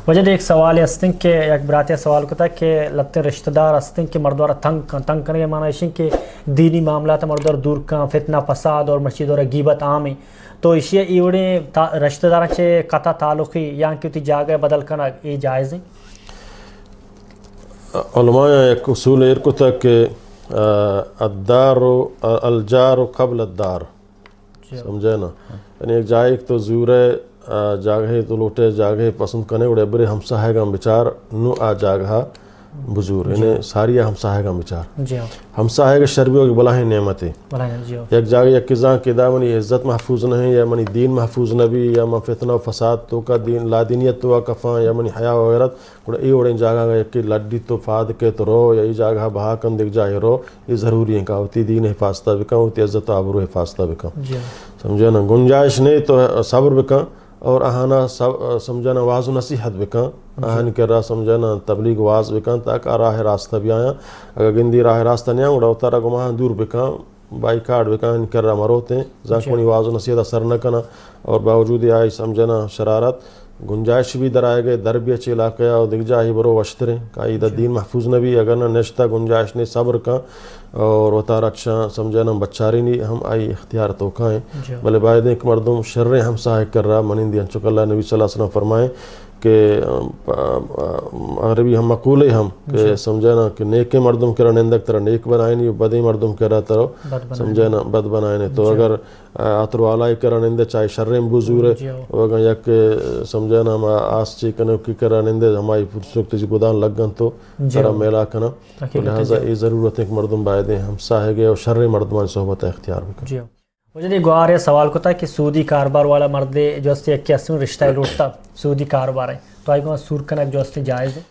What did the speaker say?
وجہ ایک سوال ہستن کہ ایک براتیہ سوال کو تھا کہ لگتے رشتہ دار ہستن کہ مردوارہ تنگ کرنے کے معنی ہے کہ دینی معاملات مردوارہ دور کا فتنہ فساد اور مسجد اور غیبت عام ہے تو اشیاء ایوڑے رشتہ داروں سے قطع تعلقی یا کیوں جاگہ بدل کرنا یہ جائز ہے؟ علماء ایک اصول ایرکو تھا کہ الدار الجار قبل الدار، سمجھے نا، یعنی ایک جائے ایک تو زور جاگہ تو لوٹے جاگہ پسند کرنے اڑے برے ہمساہ گا بچار نو آ جاگہ بزور یعنی ساری ہمساہ گا بچار ہمساہ گا شربی ہوگی بلاہیں نعمت ہے ایک جاگہ یک کزاں کہ دا منی عزت محفوظ نہیں یا منی دین محفوظ نبی یا من فتنہ و فساد تو کا دین لا دینیت تو کفاں یا منی حیا وغیرہ کڑا ای اوڑیں جاگہ گا یکی لڈی تو فاد کے تو رو یا ای جاگہ بہا کم دیکھ جائے رو یہ ضروری ہے کہ ہوتی دین حفاظتہ بکا ہوتی عزت و عبرو حفاظتہ بکا سمجھے نا، گنجائش نہیں تو صبر بکا اور اہانا سمجھانا واز و نصیحت بکاں اہان کر رہا سمجھانا تبلیغ واز بکاں تاکہ راہ راستہ بھی آیا اگر گندی راہ راستہ نہیں آؤں اڑا رہا گماں دور بکاں بائی کارڈ بکاں ان کر رہا مروتے ہیں زاکونی واز و نصیحت اثر نہ کنا اور باوجود آئی سمجھانا شرارت گنجائش بھی در آئے گئے در بھی اچھے علاقے اور دکھ جاہی برو وشتریں کہ دا دین محفوظ نبی اگر نہ نشتہ گنجائش نے صبر کا اور وطار اچھا سمجھانا بچاری نہیں ہم آئی اختیار تو کھائیں بلے باید ایک مردم شرر ہم ساہک کر رہا منندی انچک اللہ نبی صلی اللہ علیہ وسلم فرمائیں کہ عربی ہم مقولے ہم کہ سمجھانا کہ نیک مردم کرا نندک ترہ نیک بنائیں نہیں بدی مردم کرا ترہ سمجھانا بد بنائیں نہیں تو اگر آتر والائی کرا نندے چاہے شرم بزور ہے اگر یک سمجھانا ہم آس چی کنو کی کرا نندے ہمائی پرسوک تجی گدان لگن تو ترہ میلا کنا لہذا یہ ضرورت ہے کہ مردم بائدیں ہم ساہے گئے اور شر مردمان صحبت اختیار بکن مجھے یہ گوار ہے سوال کو تھا کہ سودی کاروبار والا مرد جو اس سے ایک رشتہ لوٹتا سودی کاروبار ہے تو آئی کو سور کنک جو اس سے جائز ہے